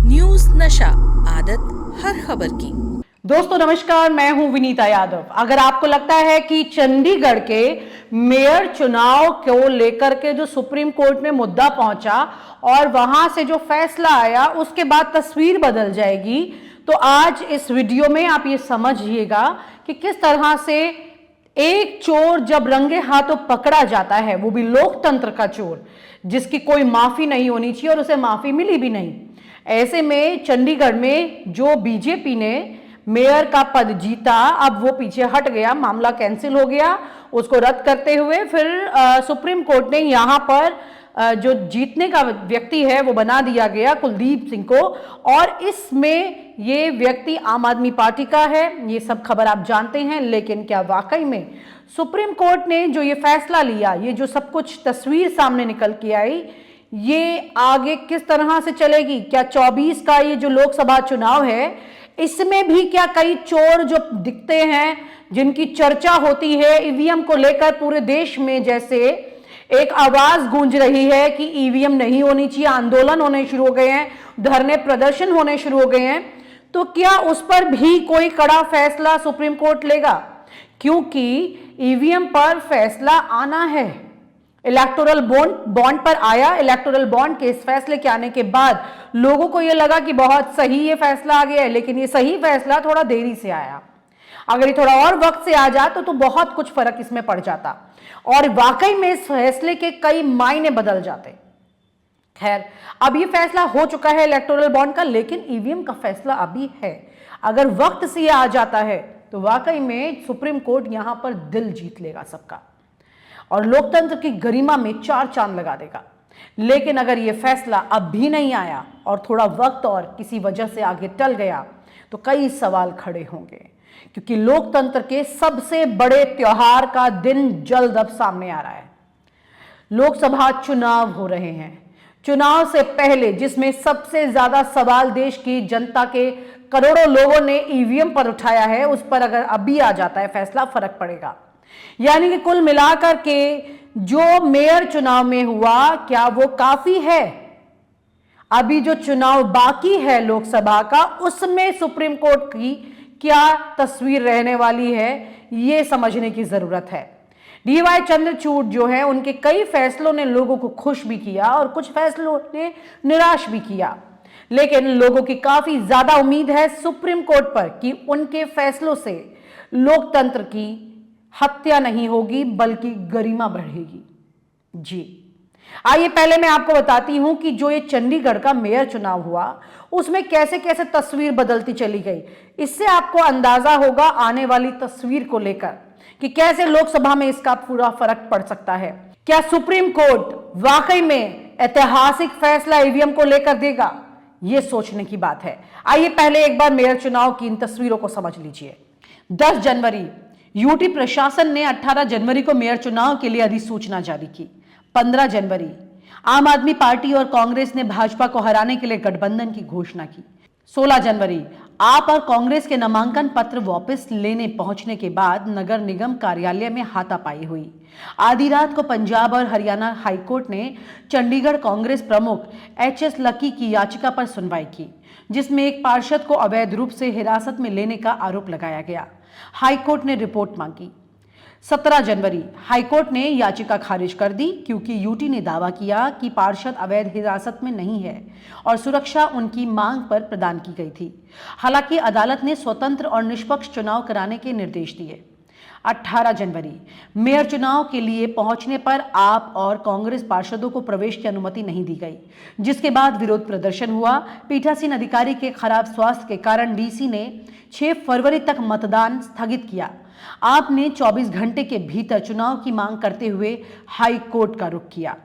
News नशा, आदत हर खबर की। दोस्तों नमस्कार, मैं हूं विनीता यादव। अगर आपको लगता है कि चंडीगढ़ के मेयर चुनाव को लेकर के जो सुप्रीम कोर्ट में मुद्दा पहुंचा और वहां से जो फैसला आया उसके बाद तस्वीर बदल जाएगी, तो आज इस वीडियो में आप ये समझिएगा कि किस तरह से एक चोर जब रंगे हाथों पकड़ा जाता है, वो भी लोकतंत्र का चोर, जिसकी कोई माफी नहीं होनी चाहिए और उसे माफी मिली भी नहीं। ऐसे में चंडीगढ़ में जो बीजेपी ने मेयर का पद जीता, अब वो पीछे हट गया, मामला कैंसिल हो गया। उसको रद्द करते हुए फिर सुप्रीम कोर्ट ने यहां पर जो जीतने का व्यक्ति है वो बना दिया गया कुलदीप सिंह को, और इसमें ये व्यक्ति आम आदमी पार्टी का है। ये सब खबर आप जानते हैं, लेकिन क्या वाकई में सुप्रीम कोर्ट ने जो ये फैसला लिया, ये जो सब कुछ तस्वीर सामने निकल के आई, ये आगे किस तरह से चलेगी? क्या 24 का ये जो लोकसभा चुनाव है, इसमें भी क्या कई चोर जो दिखते हैं, जिनकी चर्चा होती है ईवीएम को लेकर पूरे देश में, जैसे एक आवाज गूंज रही है कि ईवीएम नहीं होनी चाहिए, आंदोलन होने शुरू हो गए हैं, धरने प्रदर्शन होने शुरू हो गए हैं, तो क्या उस पर भी कोई कड़ा फैसला सुप्रीम कोर्ट लेगा? क्योंकि ईवीएम पर फैसला आना है। इलेक्टोरल बॉन्ड पर आया। इलेक्टोरल बॉन्ड के इस फैसले के आने के बाद लोगों को यह लगा कि बहुत सही ये फैसला आ गया है, लेकिन ये सही फैसला थोड़ा देरी से आया। अगर ये थोड़ा और वक्त से आ जाता तो बहुत कुछ फर्क इसमें पड़ जाता और वाकई में इस फैसले के कई मायने बदल जाते। खैर, अब ये फैसला हो चुका है इलेक्टोरल बॉन्ड का, लेकिन ईवीएम का फैसला अभी है। अगर वक्त से ये आ जाता है तो वाकई में सुप्रीम कोर्ट यहां पर दिल जीत लेगा सबका और लोकतंत्र की गरिमा में चार चांद लगा देगा। लेकिन अगर यह फैसला अब भी नहीं आया और थोड़ा वक्त और किसी वजह से आगे टल गया, तो कई सवाल खड़े होंगे, क्योंकि लोकतंत्र के सबसे बड़े त्योहार का दिन जल्द अब सामने आ रहा है। लोकसभा चुनाव हो रहे हैं। चुनाव से पहले जिसमें सबसे ज्यादा सवाल देश की जनता के करोड़ों लोगों ने ईवीएम पर उठाया है, उस पर अगर अभी आ जाता है फैसला, फर्क पड़ेगा। यानी कि कुल मिलाकर के जो मेयर चुनाव में हुआ, क्या वो काफी है? अभी जो चुनाव बाकी है लोकसभा का, उसमें सुप्रीम कोर्ट की क्या तस्वीर रहने वाली है, यह समझने की जरूरत है। डीवाई चंद्रचूड़ जो है, उनके कई फैसलों ने लोगों को खुश भी किया और कुछ फैसलों ने निराश भी किया, लेकिन लोगों की काफी ज्यादा उम्मीद है सुप्रीम कोर्ट पर कि उनके फैसलों से लोकतंत्र की हत्या नहीं होगी बल्कि गरिमा बढ़ेगी। जी आइए पहले मैं आपको बताती हूं कि जो ये चंडीगढ़ का मेयर चुनाव हुआ, उसमें कैसे कैसे तस्वीर बदलती चली गई। इससे आपको अंदाजा होगा आने वाली तस्वीर को लेकर कि कैसे लोकसभा में इसका पूरा फर्क पड़ सकता है। क्या सुप्रीम कोर्ट वाकई में ऐतिहासिक फैसला ईवीएम को लेकर देगा? यह सोचने की बात है। आइए पहले एक बार मेयर चुनाव की इन तस्वीरों को समझ लीजिए। 10 जनवरी यूटी प्रशासन ने 18 जनवरी को मेयर चुनाव के लिए अधिसूचना जारी की। 15 जनवरी आम आदमी पार्टी और कांग्रेस ने भाजपा को हराने के लिए गठबंधन की घोषणा की। 16 जनवरी आप और कांग्रेस के नामांकन पत्र वापस लेने पहुंचने के बाद नगर निगम कार्यालय में हाथापाई हुई। आधी रात को पंजाब और हरियाणा हाईकोर्ट ने चंडीगढ़ कांग्रेस प्रमुख एचएस लकी की याचिका पर सुनवाई की, जिसमें एक पार्षद को अवैध रूप से हिरासत में लेने का आरोप लगाया गया। हाईकोर्ट ने रिपोर्ट मांगी। 17 जनवरी हाईकोर्ट ने याचिका खारिज कर दी, क्योंकि यूटी ने दावा किया कि पार्षद अवैध हिरासत में नहीं है और सुरक्षा उनकी मांग पर प्रदान की गई थी। हालांकि अदालत ने स्वतंत्र और निष्पक्ष चुनाव कराने के निर्देश दिए। 18 जनवरी मेयर चुनाव के लिए पहुंचने पर आप और कांग्रेस पार्षदों को प्रवेश की अनुमति नहीं दी गई, जिसके बाद विरोध प्रदर्शन हुआ। पीठासीन अधिकारी के खराब स्वास्थ्य के कारण डीसी ने 6 फरवरी तक मतदान स्थगित किया। आपने 24 घंटे के भीतर चुनाव की मांग करते हुए हाई कोर्ट का रुख किया।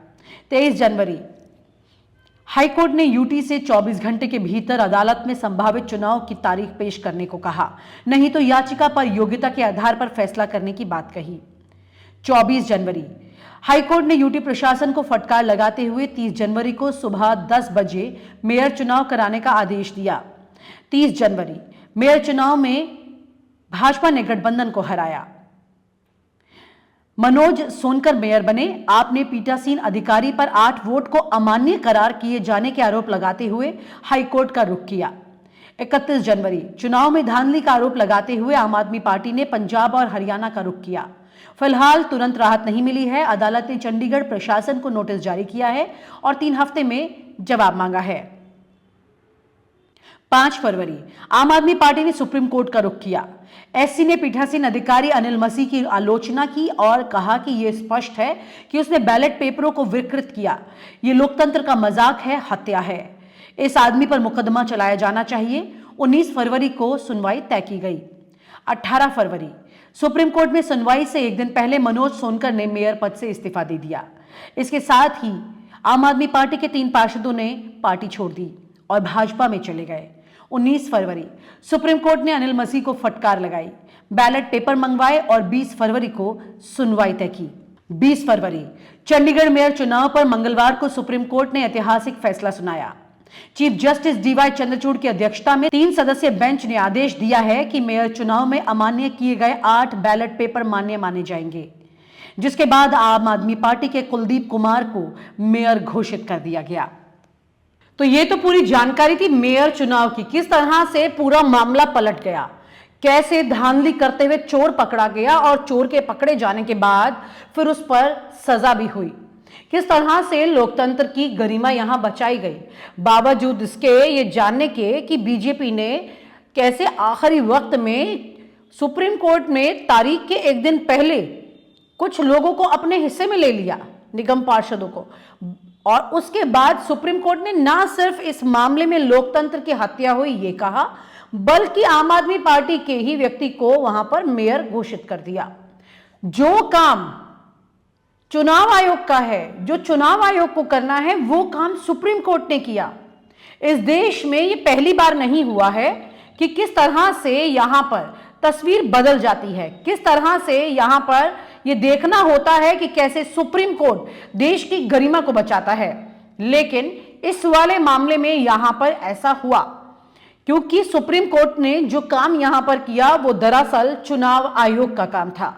23 जनवरी हाईकोर्ट ने यूटी से 24 घंटे के भीतर अदालत में संभावित चुनाव की तारीख पेश करने को कहा, नहीं तो याचिका पर योग्यता के आधार पर फैसला करने की बात कही। 24 जनवरी हाईकोर्ट ने यूटी प्रशासन को फटकार लगाते हुए 30 जनवरी को सुबह 10 बजे मेयर चुनाव कराने का आदेश दिया। 30 जनवरी मेयर चुनाव में भाजपा ने गठबंधन को हराया। मनोज सोनकर मेयर बने। आपने पीठासीन अधिकारी पर 8 वोट को अमान्य करार किए जाने के आरोप लगाते हुए हाईकोर्ट का रुख किया। 31 जनवरी चुनाव में धांधली का आरोप लगाते हुए आम आदमी पार्टी ने पंजाब और हरियाणा का रुख किया। फिलहाल तुरंत राहत नहीं मिली है। अदालत ने चंडीगढ़ प्रशासन को नोटिस जारी किया है और 3 हफ्ते में जवाब मांगा है। 5 फरवरी आम आदमी पार्टी ने सुप्रीम कोर्ट का रुख किया। एससी ने पीठासीन अधिकारी अनिल मसीह की आलोचना की और कहा कि यह स्पष्ट है कि उसने बैलेट पेपरों को विकृत किया। यह लोकतंत्र का मजाक है, हत्या है। इस आदमी पर मुकदमा चलाया जाना चाहिए। 19 फरवरी को सुनवाई तय की गई। 18 फरवरी सुप्रीम कोर्ट में सुनवाई से एक दिन पहले मनोज सोनकर ने मेयर पद से इस्तीफा दे दिया। इसके साथ ही आम आदमी पार्टी के 3 पार्षदों ने पार्टी छोड़ दी और भाजपा में चले गए। 19 फरवरी सुप्रीम कोर्ट ने अनिल मसीह को फटकार लगाई, बैलेट पेपर मंगवाए और 20 फरवरी को सुनवाई तय की। 20 फरवरी चंडीगढ़ मेयर चुनाव पर मंगलवार को सुप्रीम कोर्ट ने ऐतिहासिक फैसला सुनाया। चीफ जस्टिस डीवाई चंद्रचूड़ की अध्यक्षता में 3 सदस्यीय बेंच ने आदेश दिया है कि मेयर चुनाव में अमान्य किए गए 8 बैलेट पेपर मान्य माने जाएंगे, जिसके बाद आम आदमी पार्टी के कुलदीप कुमार को मेयर घोषित कर दिया गया। तो ये तो पूरी जानकारी थी मेयर चुनाव की, किस तरह से पूरा मामला पलट गया, कैसे धांधली करते हुए चोर पकड़ा गया और चोर के पकड़े जाने के बाद फिर उस पर सजा भी हुई, किस तरह से लोकतंत्र की गरिमा यहां बचाई गई, बावजूद इसके ये जानने के कि बीजेपी ने कैसे आखिरी वक्त में सुप्रीम कोर्ट में तारीख के एक दिन पहले कुछ लोगों को अपने हिस्से में ले लिया, निगम पार्षदों को, और उसके बाद सुप्रीम कोर्ट ने ना सिर्फ इस मामले में लोकतंत्र की हत्या हुई ये कहा, बल्कि आम आदमी पार्टी के ही व्यक्ति को वहां पर मेयर घोषित कर दिया। जो काम चुनाव आयोग का है, जो चुनाव आयोग को करना है, वो काम सुप्रीम कोर्ट ने किया। इस देश में ये पहली बार नहीं हुआ है कि किस तरह से यहां पर तस्वीर बदल जाती है, किस तरह से यहां पर यह देखना होता है कि कैसे सुप्रीम कोर्ट देश की गरिमा को बचाता है। लेकिन इस वाले मामले में यहां पर ऐसा हुआ क्योंकि सुप्रीम कोर्ट ने जो काम यहां पर किया वो दरअसल चुनाव आयोग का काम था।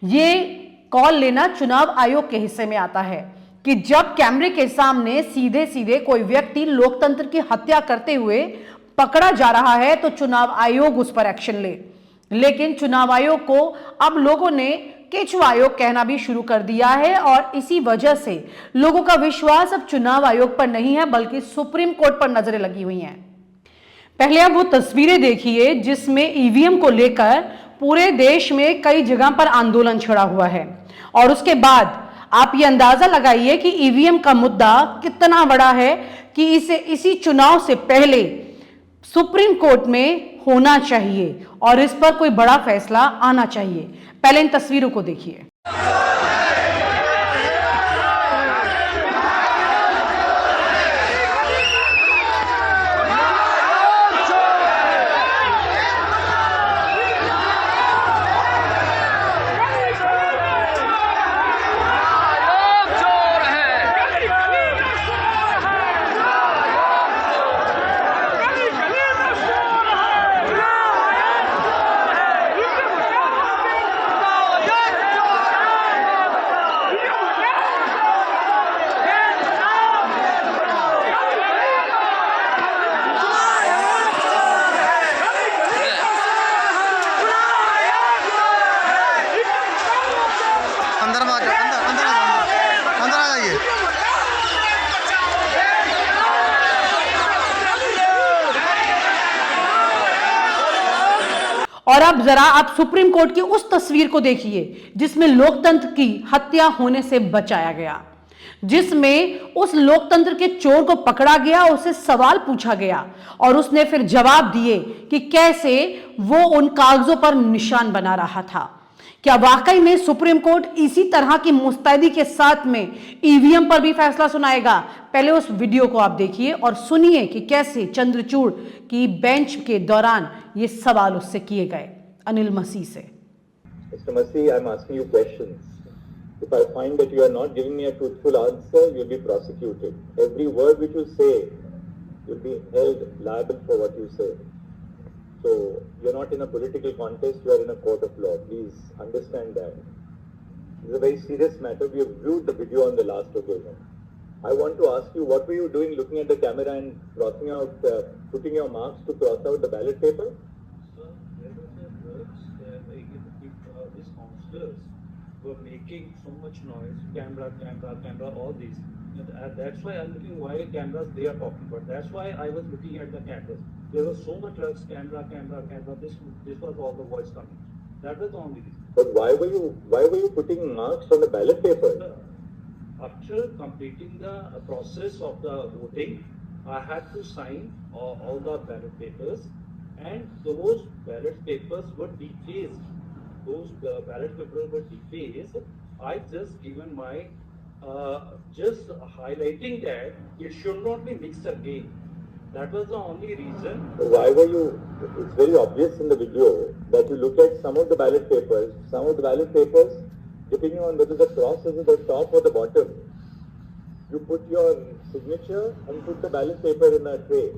ये कॉल लेना चुनाव आयोग के हिस्से में आता है कि जब कैमरे के सामने सीधे सीधे कोई व्यक्ति लोकतंत्र की हत्या करते हुए पकड़ा जा रहा है तो चुनाव आयोग उस पर एक्शन ले। लेकिन चुनाव आयोग को अब लोगों ने केचुआ आयोग कहना भी शुरू कर दिया है और इसी वजह से लोगों का विश्वास अब चुनाव आयोग पर नहीं है बल्कि सुप्रीम कोर्ट पर नजरें लगी हुई हैं। पहले आप वो तस्वीरें देखिए जिसमें ईवीएम को लेकर पूरे देश में कई जगह पर आंदोलन छिड़ा हुआ है और उसके बाद आप ये अंदाजा लगाइए कि ईवीएम का मुद्दा कितना बड़ा है कि इसे इसी चुनाव से पहले सुप्रीम कोर्ट में होना चाहिए और इस पर कोई बड़ा फैसला आना चाहिए। पहले इन तस्वीरों को देखिए। अंदर में आ जाओ, अंदर आ जाइए। और अब जरा आप सुप्रीम कोर्ट की उस तस्वीर को देखिए जिसमें लोकतंत्र की हत्या होने से बचाया गया, जिसमें उस लोकतंत्र के चोर को पकड़ा गया, उससे सवाल पूछा गया और उसने फिर जवाब दिए कि कैसे वो उन कागजों पर निशान बना रहा था। क्या वाकई में सुप्रीम कोर्ट इसी तरह की मुस्तैदी के साथ में ईवीएम पर भी फैसला सुनाएगा? पहले उस वीडियो को आप देखिए और सुनिए कि कैसे चंद्रचूड़ की बेंच के दौरान ये सवाल उससे किए गए अनिल मसीह से। Mr. Masih, I'm asking you questions. If I find that you are not giving me a truthful answer, you'll be prosecuted. Every word which you say, you'll be held liable for what you say. So, you're not in a political contest, you are in a court of law. Please understand that. It's a very serious matter. We have viewed the video on the last occasion. I want to ask you, what were you doing looking at the camera and crossing out, putting your marks to cross out the ballot paper? Sir, there was a works these councillors were making so much noise, camera, all these. And that's why I'm looking why cameras they are talking about. That's why I was looking at the cameras. There was so much noise, camera. This was all the voice coming. That was the only reason. But why were you putting marks on the ballot paper? Sir, after completing the process of the voting, I had to sign all the ballot papers, and those ballot papers were defaced. I just given my just highlighting that it should not be mixed again. That was the only reason. Why were you? It's very obvious in the video that you look at some of the ballot papers. Some of the ballot papers, depending on whether the cross is at the top or the bottom, you put your signature and put the ballot paper in a tray.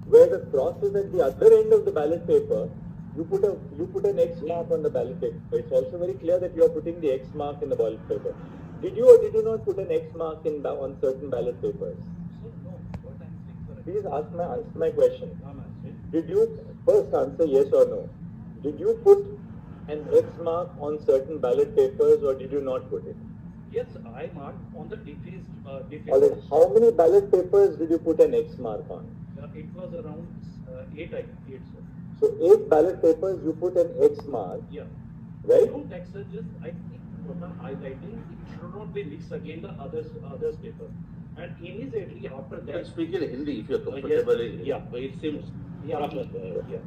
Where the cross is at the other end of the ballot paper, you put an X mark on the ballot paper. It's also very clear that you are putting the X mark in the ballot paper. Did you or did you not put an X mark on certain ballot papers? So, no, what I'm saying, sir. Please answer my question. I'm answering. Did you first answer yes or no? Did you put an X mark on certain ballot papers or did you not put it? Yes, I marked on the defaced. Alright, how many ballot papers did you put an X mark on? It was around 8, sir. So 8 ballot papers you put an X mark, Yeah. right? No text, sir, just I think what I'm highlighting, it should not be mixed again the others paper. And immediately after that. Speak in Hindi if you're yes, comfortable. yeah, it seems. Yeah, yeah.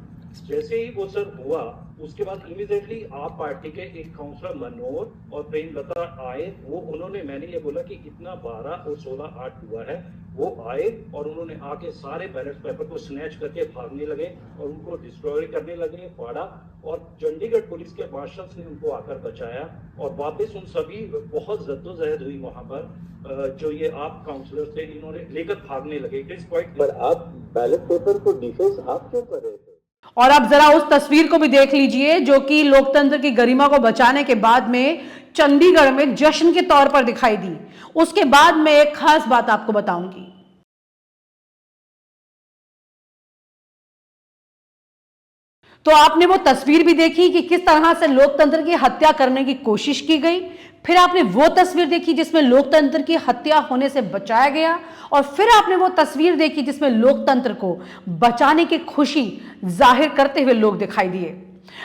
जैसे ही वो sir हुआ उसके बाद immediately आप party के एक counsellor मनोहर और प्रेमलता आए। वो उन्होंने मैंने ये बोला कि इतना 12 और 16 8 हुआ है, वो आए और उन्होंने आके सारे बैलेट पेपर को स्नैच करके भागने लगे और उनको डिस्ट्रॉय करने लगे, फाड़ा। और चंडीगढ़ पुलिस के मार्शल्स ने उनको आकर बचाया और वापस उन सभी बहुत जद्दोजहद हुई वहां पर। जो ये आप काउंसलर थे इन्होंने लेकर भागने लगे। It is quite. पर आप बैलेट पेपर को डिफेंस आप क्यों कर रहे थे? और अब जरा उस तस्वीर को भी देख लीजिए जो कि लोकतंत्र की गरिमा को बचाने के बाद में चंडीगढ़ में जश्न के तौर पर दिखाई दी। उसके बाद मैं एक खास बात आपको बताऊंगी। तो आपने वो तस्वीर भी देखी कि किस तरह से लोकतंत्र की हत्या करने की कोशिश की गई, फिर आपने वो तस्वीर देखी जिसमें लोकतंत्र की हत्या होने से बचाया गया, और फिर आपने वो तस्वीर देखी जिसमें लोकतंत्र को बचाने की खुशी जाहिर करते हुए लोग दिखाई दिए।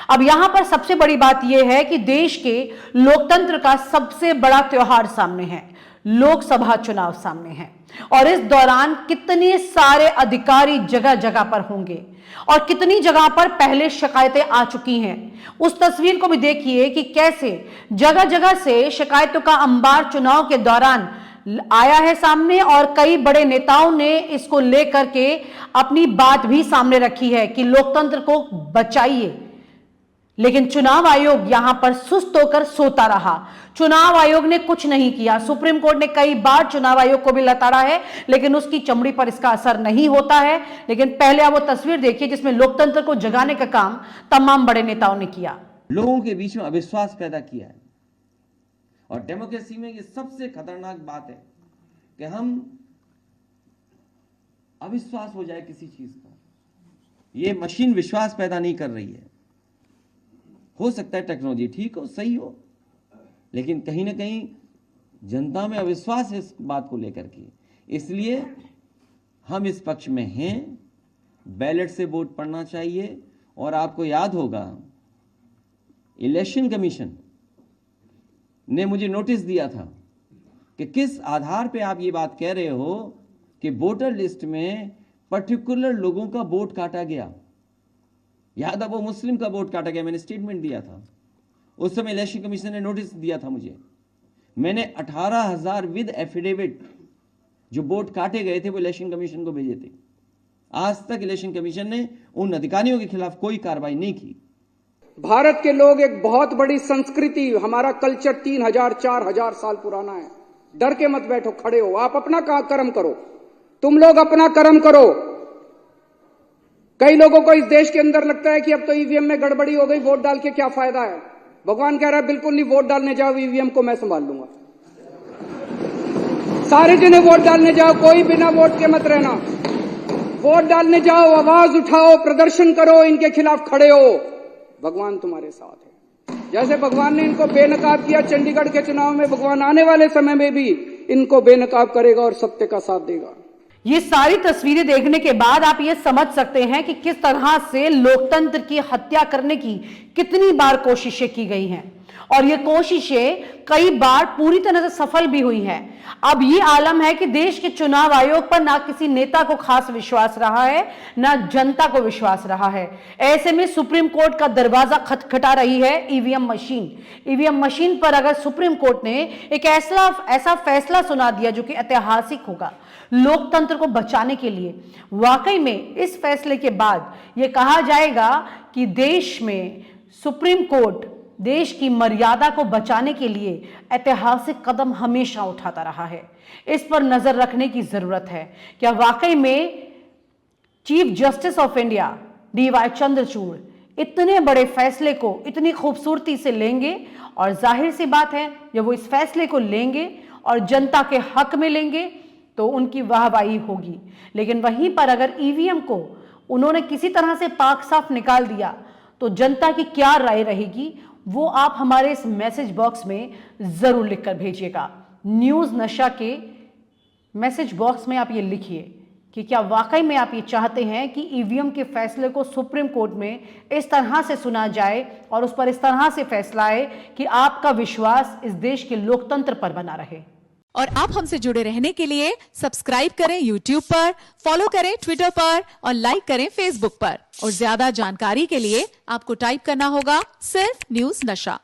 अब यहां पर सबसे बड़ी बात यह है कि देश के लोकतंत्र का सबसे बड़ा त्योहार सामने है, लोकसभा चुनाव सामने है, और इस दौरान कितने सारे अधिकारी जगह जगह पर होंगे और कितनी जगह पर पहले शिकायतें आ चुकी हैं। उस तस्वीर को भी देखिए कि कैसे जगह जगह से शिकायतों का अंबार चुनाव के दौरान आया है सामने, और कई बड़े नेताओं ने इसको लेकर के अपनी बात भी सामने रखी है कि लोकतंत्र को बचाइए। लेकिन चुनाव आयोग यहां पर सुस्त होकर सोता रहा। चुनाव आयोग ने कुछ नहीं किया। सुप्रीम कोर्ट ने कई बार चुनाव आयोग को भी लताड़ा है, लेकिन उसकी चमड़ी पर इसका असर नहीं होता है। लेकिन पहले आप वो तस्वीर देखिए जिसमें लोकतंत्र को जगाने का काम तमाम बड़े नेताओं ने किया। लोगों के बीच में अविश्वास पैदा किया है, और डेमोक्रेसी में ये सबसे खतरनाक बात है कि हम अविश्वास हो जाए किसी चीज का। ये मशीन विश्वास पैदा नहीं कर रही है। हो सकता है टेक्नोलॉजी ठीक हो, सही हो, लेकिन कहीं ना कहीं जनता में अविश्वास है इस बात को लेकर के। इसलिए हम इस पक्ष में हैं, बैलेट से वोट पड़ना चाहिए। और आपको याद होगा इलेक्शन कमीशन ने मुझे नोटिस दिया था कि किस आधार पे आप ये बात कह रहे हो कि वोटर लिस्ट में पर्टिकुलर लोगों का वोट काटा गया। याद है, वो मुस्लिम का वोट काटा गया। मैंने स्टेटमेंट दिया था उस समय, इलेक्शन कमीशन ने नोटिस दिया था मुझे। मैंने 18,000 विद एफिडेविट जो वोट काटे गए थे वो इलेक्शन कमीशन को भेजे थे। आज तक इलेक्शन कमीशन ने उन अधिकारियों के खिलाफ कोई कार्रवाई नहीं की। भारत के लोग एक बहुत बड़ी संस्कृति, हमारा कल्चर 3,000 4,000 साल पुराना है। डर के मत बैठो, खड़े हो, आप अपना कर्म करो, तुम लोग अपना कर्म करो। कई लोगों को इस देश के अंदर लगता है कि अब तो ईवीएम में गड़बड़ी हो गई, वोट डाल के क्या फायदा है। भगवान कह रहा है बिल्कुल नहीं, वोट डालने जाओ, ईवीएम को मैं संभाल लूंगा। सारे जने वोट डालने जाओ, कोई बिना वोट के मत रहना। वोट डालने जाओ, आवाज उठाओ, प्रदर्शन करो, इनके खिलाफ खड़े हो, भगवान तुम्हारे साथ है। जैसे भगवान ने इनको बेनकाब किया चंडीगढ़ के चुनाव में, भगवान आने वाले समय में भी इनको बेनकाब करेगा और सत्य का साथ देगा। ये सारी तस्वीरें देखने के बाद आप ये समझ सकते हैं कि किस तरह से लोकतंत्र की हत्या करने की कितनी बार कोशिशें की गई हैं, और ये कोशिशें कई बार पूरी तरह से सफल भी हुई हैं। अब ये आलम है कि देश के चुनाव आयोग पर ना किसी नेता को खास विश्वास रहा है, ना जनता को विश्वास रहा है। ऐसे में सुप्रीम कोर्ट का दरवाजा खटखटा रही है ईवीएम मशीन। ईवीएम मशीन पर अगर सुप्रीम कोर्ट ने एक ऐसा फैसला सुना दिया जो कि ऐतिहासिक होगा लोकतंत्र को बचाने के लिए, वाकई में इस फैसले के बाद यह कहा जाएगा कि देश में सुप्रीम कोर्ट देश की मर्यादा को बचाने के लिए ऐतिहासिक कदम हमेशा उठाता रहा है। इस पर नजर रखने की जरूरत है। क्या वाकई में chief justice of India DY Chandrachud इतने बड़े फैसले को इतनी खूबसूरती से लेंगे? और जाहिर सी बात है, जब वो इस फैसले को लेंगे और जनता के हक में लेंगे तो उनकी वाहवाही होगी। लेकिन वहीं पर अगर ईवीएम को उन्होंने किसी तरह से पाक साफ निकाल दिया तो जनता की क्या राय रहेगी, वो आप हमारे इस मैसेज बॉक्स में जरूर लिखकर भेजिएगा। न्यूज़ नशा के मैसेज बॉक्स में आप ये लिखिए कि क्या वाकई में आप ये चाहते हैं कि ईवीएम के फैसले को सुप्रीम कोर्ट में इस तरह से सुना जाए और उस पर इस तरह से फैसला आए कि आपका विश्वास इस देश के लोकतंत्र पर बना रहे। और आप हमसे जुड़े रहने के लिए सब्सक्राइब करें YouTube पर, फॉलो करें Twitter पर और लाइक करें Facebook पर। और ज्यादा जानकारी के लिए आपको टाइप करना होगा सिर्फ न्यूज़ नशा।